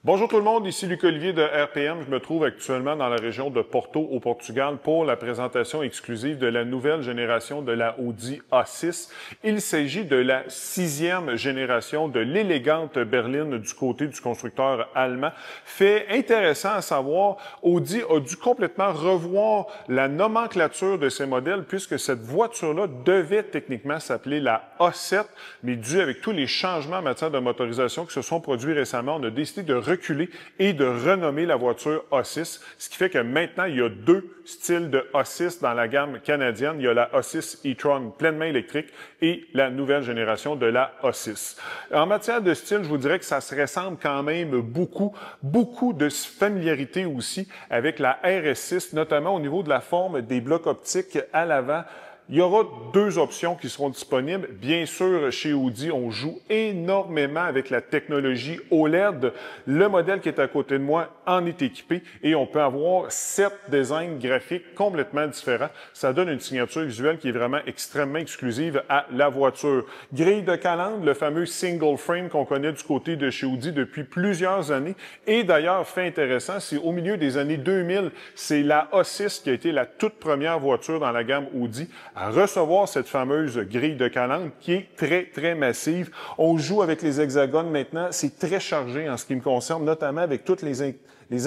Bonjour tout le monde, ici Luc Olivier de RPM. Je me trouve actuellement dans la région de Porto au Portugal pour la présentation exclusive de la nouvelle génération de la Audi A6. Il s'agit de la 6e génération de l'élégante berline du côté du constructeur allemand. Fait intéressant à savoir, Audi a dû complètement revoir la nomenclature de ses modèles puisque cette voiture-là devait techniquement s'appeler la A7, mais dû avec tous les changements en matière de motorisation qui se sont produits récemment, on a décidé de reculer et de renommer la voiture A6, ce qui fait que maintenant, il y a deux styles de A6 dans la gamme canadienne. Il y a la A6 e-tron pleinement électrique et la nouvelle génération de la A6. En matière de style, je vous dirais que ça se ressemble quand même beaucoup de familiarité aussi avec la RS6, notamment au niveau de la forme des blocs optiques à l'avant. Il y aura deux options qui seront disponibles. Bien sûr, chez Audi, on joue énormément avec la technologie OLED. Le modèle qui est à côté de moi en est équipé et on peut avoir 7 designs graphiques complètement différents. Ça donne une signature visuelle qui est vraiment extrêmement exclusive à la voiture. Grille de calandre, le fameux single frame qu'on connaît du côté de chez Audi depuis plusieurs années. Et d'ailleurs, fait intéressant, c'est au milieu des années 2000, c'est la A6 qui a été la toute première voiture dans la gamme Audi à recevoir cette fameuse grille de calandre qui est très massive. On joue avec les hexagones maintenant. C'est très chargé en ce qui me concerne, notamment avec toutes les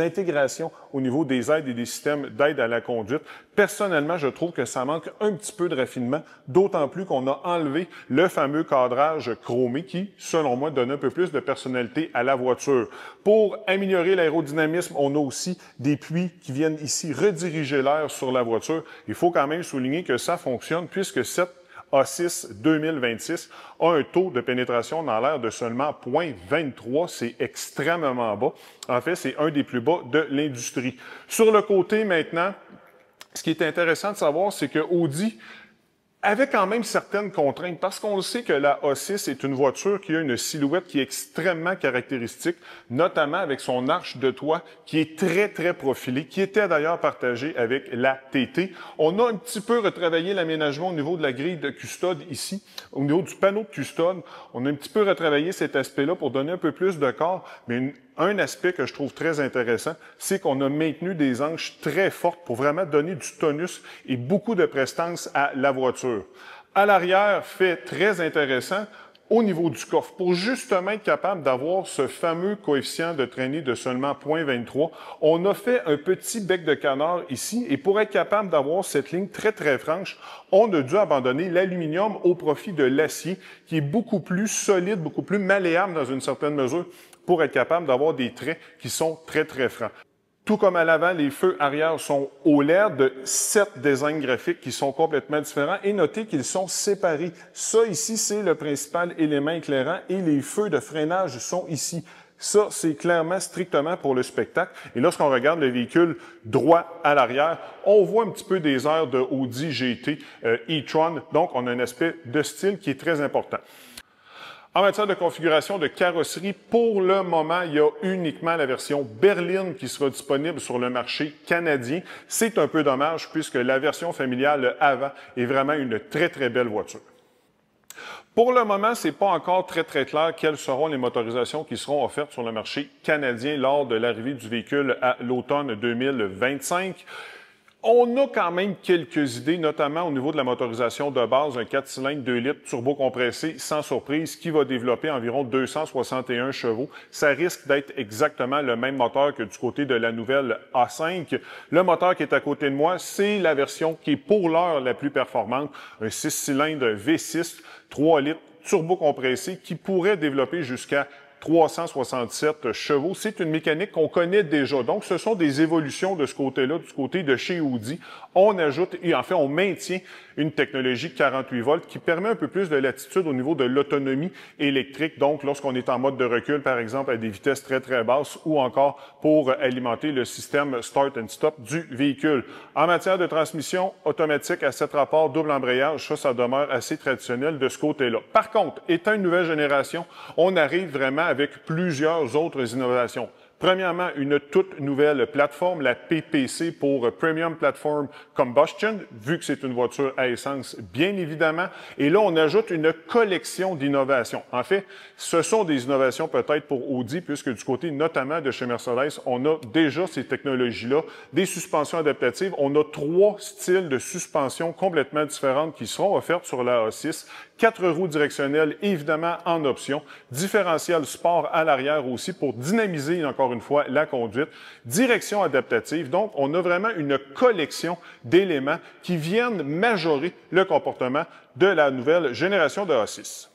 intégrations au niveau des aides et des systèmes d'aide à la conduite. Personnellement, je trouve que ça manque un petit peu de raffinement, d'autant plus qu'on a enlevé le fameux cadrage chromé qui, selon moi, donne un peu plus de personnalité à la voiture. Pour améliorer l'aérodynamisme, on a aussi des puits qui viennent ici rediriger l'air sur la voiture. Il faut quand même souligner que ça fonctionne puisque cette A6 2026 a un taux de pénétration dans l'air de seulement 0,23. C'est extrêmement bas. En fait, c'est un des plus bas de l'industrie. Sur le côté maintenant, ce qui est intéressant de savoir, c'est que Audi avait quand même certaines contraintes parce qu'on le sait que la A6 est une voiture qui a une silhouette qui est extrêmement caractéristique, notamment avec son arche de toit qui est très profilée, qui était d'ailleurs partagée avec la TT. On a un petit peu retravaillé l'aménagement au niveau de la grille de custode ici, au niveau du panneau de custode. On a un petit peu retravaillé cet aspect-là pour donner un peu plus de corps, mais un aspect que je trouve très intéressant, c'est qu'on a maintenu des hanches très fortes pour vraiment donner du tonus et beaucoup de prestance à la voiture. À l'arrière, fait très intéressant au niveau du coffre. Pour justement être capable d'avoir ce fameux coefficient de traînée de seulement 0,23, on a fait un petit bec de canard ici et pour être capable d'avoir cette ligne très franche, on a dû abandonner l'aluminium au profit de l'acier qui est beaucoup plus solide, beaucoup plus malléable dans une certaine mesure pour être capable d'avoir des traits qui sont très francs. Tout comme à l'avant, les feux arrière sont OLED, 7 designs graphiques qui sont complètement différents et notez qu'ils sont séparés. Ça ici, c'est le principal élément éclairant et les feux de freinage sont ici. Ça, c'est clairement, strictement pour le spectacle. Et lorsqu'on regarde le véhicule droit à l'arrière, on voit un petit peu des airs de Audi GT e-tron. Donc, on a un aspect de style qui est très important. En matière de configuration de carrosserie, pour le moment, il y a uniquement la version berline qui sera disponible sur le marché canadien. C'est un peu dommage puisque la version familiale avant est vraiment une très belle voiture. Pour le moment, c'est pas encore très clair quelles seront les motorisations qui seront offertes sur le marché canadien lors de l'arrivée du véhicule à l'automne 2025. On a quand même quelques idées, notamment au niveau de la motorisation de base, un 4 cylindres 2 litres turbo-compressé, sans surprise, qui va développer environ 261 chevaux. Ça risque d'être exactement le même moteur que du côté de la nouvelle A5. Le moteur qui est à côté de moi, c'est la version qui est pour l'heure la plus performante, un 6 cylindres V6, 3 litres turbo-compressé, qui pourrait développer jusqu'à 367 chevaux. C'est une mécanique qu'on connaît déjà. Donc, ce sont des évolutions de ce côté-là, du côté de chez Audi. On ajoute et en fait, on maintient une technologie 48 volts qui permet un peu plus de latitude au niveau de l'autonomie électrique. Donc, lorsqu'on est en mode de recul, par exemple, à des vitesses très basses ou encore pour alimenter le système Start and Stop du véhicule. En matière de transmission automatique à 7 rapports, double embrayage, ça demeure assez traditionnel de ce côté-là. Par contre, étant une nouvelle génération, on arrive vraiment avec plusieurs autres innovations. Premièrement, une toute nouvelle plateforme, la PPC pour Premium Platform Combustion, vu que c'est une voiture à essence, bien évidemment. Et là, on ajoute une collection d'innovations. En fait, ce sont des innovations peut-être pour Audi, puisque du côté notamment de chez Mercedes, on a déjà ces technologies-là, des suspensions adaptatives. On a 3 styles de suspension complètement différentes qui seront offertes sur la A6. 4 roues directionnelles, évidemment, en option. Différentiel sport à l'arrière aussi pour dynamiser, encore une fois, la conduite. Direction adaptative. Donc, on a vraiment une collection d'éléments qui viennent majorer le comportement de la nouvelle génération de A6.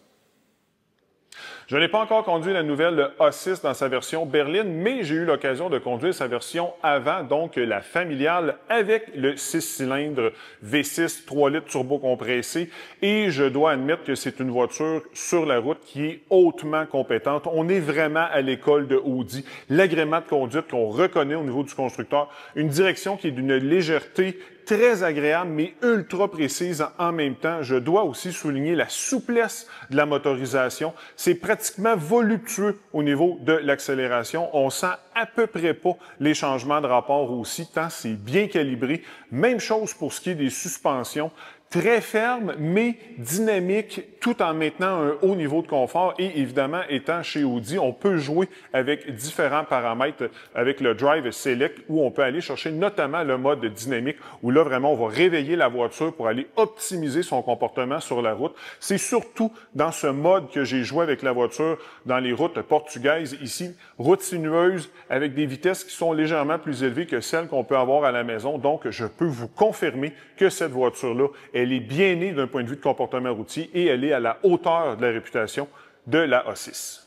Je n'ai pas encore conduit la nouvelle A6 dans sa version berline, mais j'ai eu l'occasion de conduire sa version avant, donc la familiale, avec le 6 cylindres V6 3 litres turbo compressé. Et je dois admettre que c'est une voiture sur la route qui est hautement compétente. On est vraiment à l'école de Audi. L'agrément de conduite qu'on reconnaît au niveau du constructeur, une direction qui est d'une légèreté très agréable, mais ultra précise en même temps. Je dois aussi souligner la souplesse de la motorisation. C'est pratiquement voluptueux au niveau de l'accélération. On sent à peu près pas les changements de rapport aussi, tant c'est bien calibré. Même chose pour ce qui est des suspensions. Très ferme, mais dynamique, tout en maintenant un haut niveau de confort. Et évidemment, étant chez Audi, on peut jouer avec différents paramètres avec le Drive Select, où on peut aller chercher notamment le mode dynamique, où là, vraiment, on va réveiller la voiture pour aller optimiser son comportement sur la route. C'est surtout dans ce mode que j'ai joué avec la voiture dans les routes portugaises ici. Routes sinueuses avec des vitesses qui sont légèrement plus élevées que celles qu'on peut avoir à la maison. Donc, je peux vous confirmer que cette voiture-là, elle est bien née d'un point de vue de comportement routier et elle est à la hauteur de la réputation de la A6.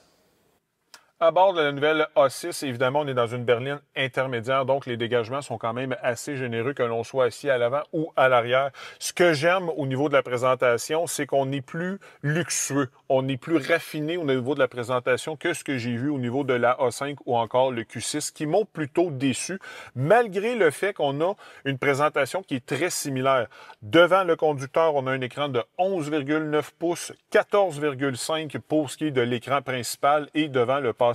À bord de la nouvelle A6, évidemment, on est dans une berline intermédiaire, donc les dégagements sont quand même assez généreux que l'on soit assis à l'avant ou à l'arrière. Ce que j'aime au niveau de la présentation, c'est qu'on n'est plus luxueux, on est plus raffiné au niveau de la présentation que ce que j'ai vu au niveau de la A5 ou encore le Q6, qui m'ont plutôt déçu, malgré le fait qu'on a une présentation qui est très similaire. Devant le conducteur, on a un écran de 11,9 pouces, 14,5 pour ce qui est de l'écran principal et devant le passager,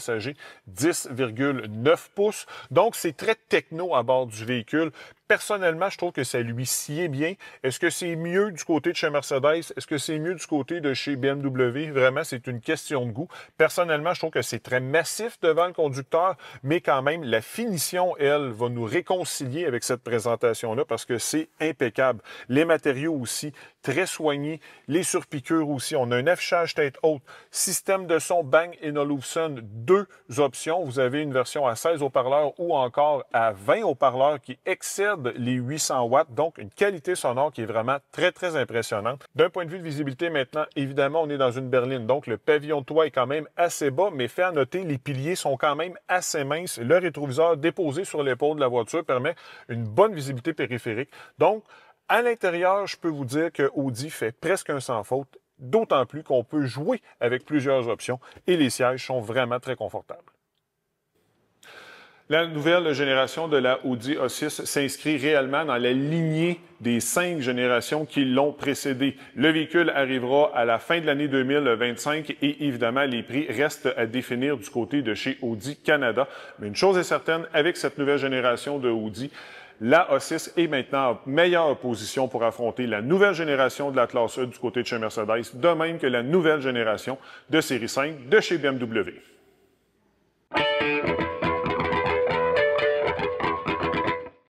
10,9 pouces. Donc, c'est très techno à bord du véhicule. Personnellement, je trouve que ça lui sied bien. Est-ce que c'est mieux du côté de chez Mercedes? Est-ce que c'est mieux du côté de chez BMW? Vraiment, c'est une question de goût. Personnellement, je trouve que c'est très massif devant le conducteur, mais quand même, la finition, elle, va nous réconcilier avec cette présentation-là parce que c'est impeccable. Les matériaux aussi, très soignés. Les surpiqûres aussi. On a un affichage tête haute. Système de son Bang & Olufsen, 2 options. Vous avez une version à 16 haut-parleurs ou encore à 20 haut-parleurs qui excède les 800 watts, donc une qualité sonore qui est vraiment très, très impressionnante. D'un point de vue de visibilité maintenant, évidemment, on est dans une berline, donc le pavillon de toit est quand même assez bas, mais fait à noter, les piliers sont quand même assez minces. Le rétroviseur déposé sur l'épaule de la voiture permet une bonne visibilité périphérique. Donc, à l'intérieur, je peux vous dire que Audi fait presque un sans faute, d'autant plus qu'on peut jouer avec plusieurs options et les sièges sont vraiment très confortables. La nouvelle génération de la Audi A6 s'inscrit réellement dans la lignée des 5 générations qui l'ont précédée. Le véhicule arrivera à la fin de l'année 2025 et évidemment, les prix restent à définir du côté de chez Audi Canada. Mais une chose est certaine, avec cette nouvelle génération de Audi, la A6 est maintenant en meilleure position pour affronter la nouvelle génération de la classe E du côté de chez Mercedes, de même que la nouvelle génération de série 5 de chez BMW.